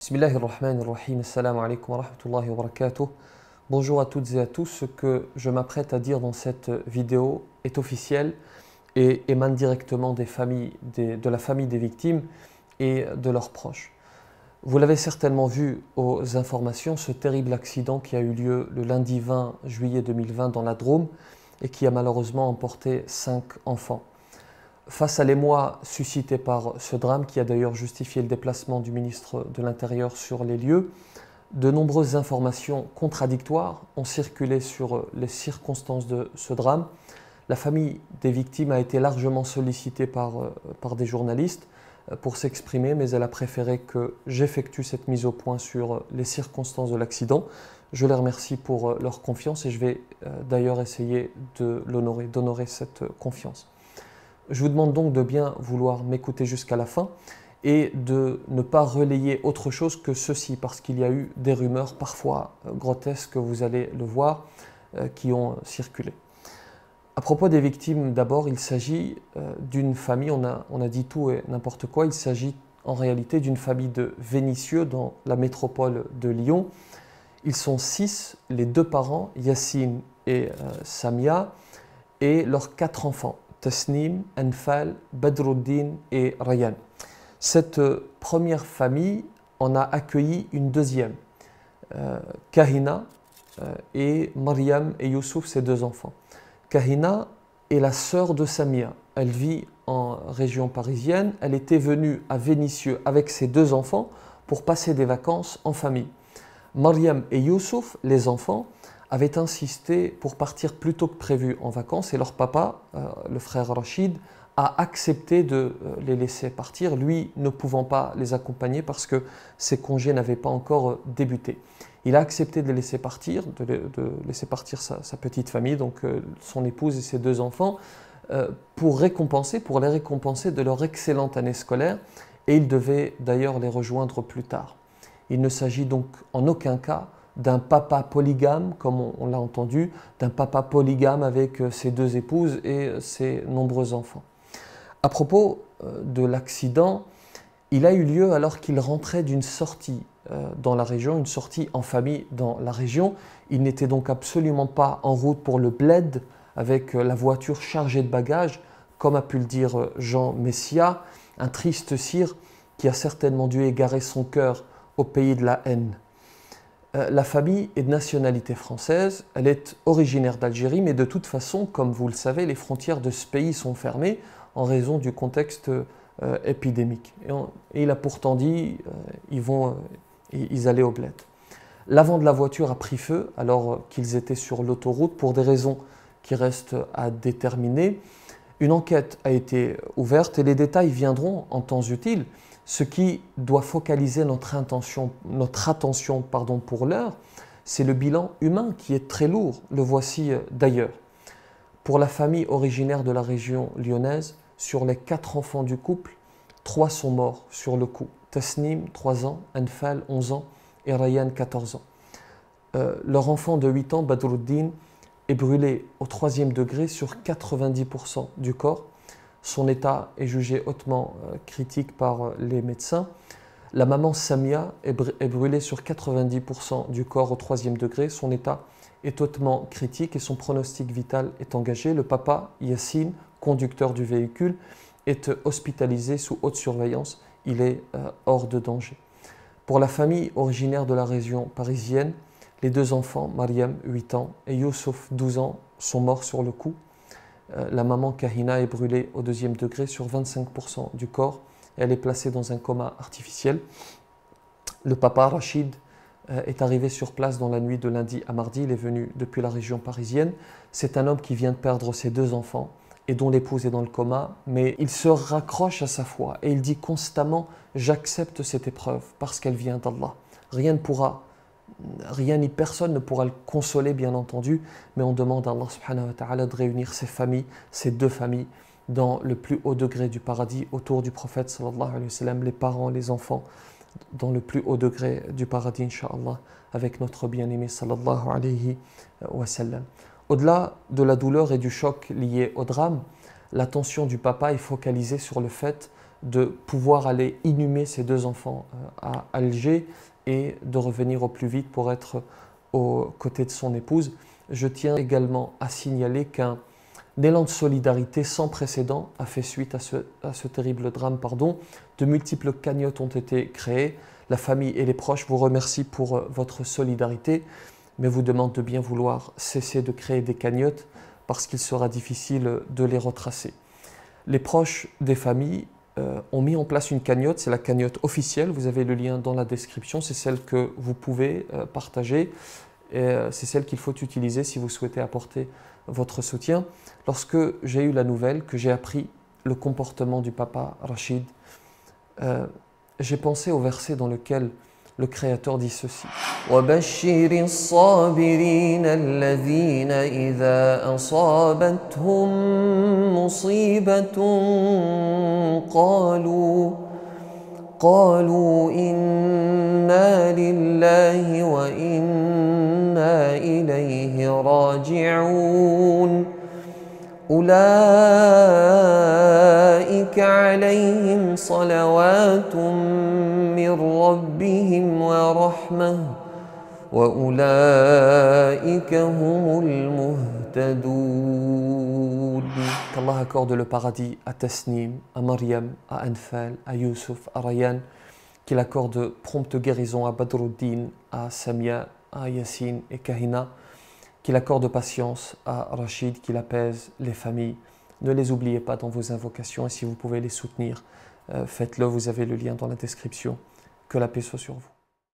Bismillahirrahmanirrahim. Assalamu alaikum wa rahmatullahi wa barakatuh. Bonjour à toutes et à tous. Ce que je m'apprête à dire dans cette vidéo est officiel et émane directement de la famille des victimes et de leurs proches. Vous l'avez certainement vu aux informations, ce terrible accident qui a eu lieu le lundi 20 juillet 2020 dans la Drôme et qui a malheureusement emporté 5 enfants. Face à l'émoi suscité par ce drame, qui a d'ailleurs justifié le déplacement du ministre de l'Intérieur sur les lieux, de nombreuses informations contradictoires ont circulé sur les circonstances de ce drame. La famille des victimes a été largement sollicitée par des journalistes pour s'exprimer, mais elle a préféré que j'effectue cette mise au point sur les circonstances de l'accident. Je les remercie pour leur confiance et je vais d'ailleurs essayer d'honorer cette confiance. Je vous demande donc de bien vouloir m'écouter jusqu'à la fin et de ne pas relayer autre chose que ceci, parce qu'il y a eu des rumeurs parfois grotesques, vous allez le voir, qui ont circulé. À propos des victimes, d'abord, il s'agit d'une famille, on a dit tout et n'importe quoi, il s'agit en réalité d'une famille de Vénissieux dans la métropole de Lyon. Ils sont 6, les 2 parents, Yassine et Samia, et leurs 4 enfants. Tasnim, Anfal, Badruddin et Rayyan. Cette première famille en a accueilli une deuxième, Kahina et Mariam et Youssouf, ses 2 enfants. Kahina est la sœur de Samia. Elle vit en région parisienne. Elle était venue à Vénissieux avec ses 2 enfants pour passer des vacances en famille. Mariam et Youssouf, les enfants, avaient insisté pour partir plus tôt que prévu en vacances et leur papa, le frère Rachid, a accepté de les laisser partir, lui ne pouvant pas les accompagner parce que ses congés n'avaient pas encore débuté. Il a accepté de les laisser partir, de laisser partir sa petite famille, donc son épouse et ses 2 enfants, pour les récompenser de leur excellente année scolaire, et il devait d'ailleurs les rejoindre plus tard. Il ne s'agit donc en aucun cas d'un papa polygame, comme on l'a entendu, d'un papa polygame avec ses 2 épouses et ses nombreux enfants. À propos de l'accident, il a eu lieu alors qu'il rentrait d'une sortie dans la région, une sortie en famille dans la région. Il n'était donc absolument pas en route pour le bled avec la voiture chargée de bagages, comme a pu le dire Jean Messia, un triste cire qui a certainement dû égarer son cœur au pays de la haine. La famille est de nationalité française, elle est originaire d'Algérie, mais de toute façon, comme vous le savez, les frontières de ce pays sont fermées en raison du contexte épidémique. Et il a pourtant dit ils allaient au bled. L'avant de la voiture a pris feu alors qu'ils étaient sur l'autoroute pour des raisons qui restent à déterminer. Une enquête a été ouverte et les détails viendront en temps utile. Ce qui doit focaliser notre attention pour l'heure, c'est le bilan humain qui est très lourd. Le voici d'ailleurs. Pour la famille originaire de la région lyonnaise, sur les 4 enfants du couple, 3 sont morts sur le coup. Tasnim, 3 ans, Anfal, 11 ans et Rayyan, 14 ans. Leur enfant de 8 ans, Badruddin, est brûlé au 3e degré sur 90% du corps. Son état est jugé hautement critique par les médecins. La maman Samia est brûlée sur 90% du corps au 3e degré. Son état est hautement critique et son pronostic vital est engagé. Le papa, Yassine, conducteur du véhicule, est hospitalisé sous haute surveillance. Il est hors de danger. Pour la famille originaire de la région parisienne, les 2 enfants, Mariam, 8 ans, et Youssouf, 12 ans, sont morts sur le coup. La maman Kahina est brûlée au 2e degré sur 25% du corps. Elle est placée dans un coma artificiel. Le papa Rachid est arrivé sur place dans la nuit de lundi à mardi. Il est venu depuis la région parisienne. C'est un homme qui vient de perdre ses 2 enfants et dont l'épouse est dans le coma, mais il se raccroche à sa foi et il dit constamment « J'accepte cette épreuve parce qu'elle vient d'Allah. Rien ni personne ne pourra le consoler, bien entendu, mais on demande à Allah subhanahu wa ta'ala de réunir ces 2 familles, dans le plus haut degré du paradis, autour du prophète sallallahu alayhi wa sallam, les parents, les enfants, dans le plus haut degré du paradis, incha'Allah, avec notre bien-aimé sallallahu alayhi wa sallam. Au-delà de la douleur et du choc liés au drame, l'attention du papa est focalisée sur le fait de pouvoir aller inhumer ces deux enfants à Alger et de revenir au plus vite pour être aux côtés de son épouse. Je tiens également à signaler qu'un élan de solidarité sans précédent a fait suite à ce terrible drame. De multiples cagnottes ont été créées. La famille et les proches vous remercient pour votre solidarité, mais vous demandent de bien vouloir cesser de créer des cagnottes parce qu'il sera difficile de les retracer. Les proches des familles ont mis en place une cagnotte, c'est la cagnotte officielle, vous avez le lien dans la description, c'est celle que vous pouvez partager, c'est celle qu'il faut utiliser si vous souhaitez apporter votre soutien. Lorsque j'ai eu la nouvelle, que j'ai appris le comportement du papa Rachid, j'ai pensé au verset dans lequel le Créateur dit ceci. وَبَشِّرِ الصَّابِرِينَ الَّذِينَ إِذَا أَصَابَتْهُم مُّصِيبَةٌ قالوا إِنَّا لِلَّهِ وَإِنَّا إِلَيْهِ راجعون أولئك عليهم صلوات من ربهم ورحمة وأولئك هم المهتدون. Qu'Allah accorde le paradis à Tasnim, à Maryam, à Anfal, à Youssouf, à Rayyan, qu'il accorde prompte guérison à Badruddin, à Samia, à Yassine et Kahina, qu'il accorde patience à Rachid, qu'il apaise les familles. Ne les oubliez pas dans vos invocations et si vous pouvez les soutenir, faites-le, vous avez le lien dans la description. Que la paix soit sur vous.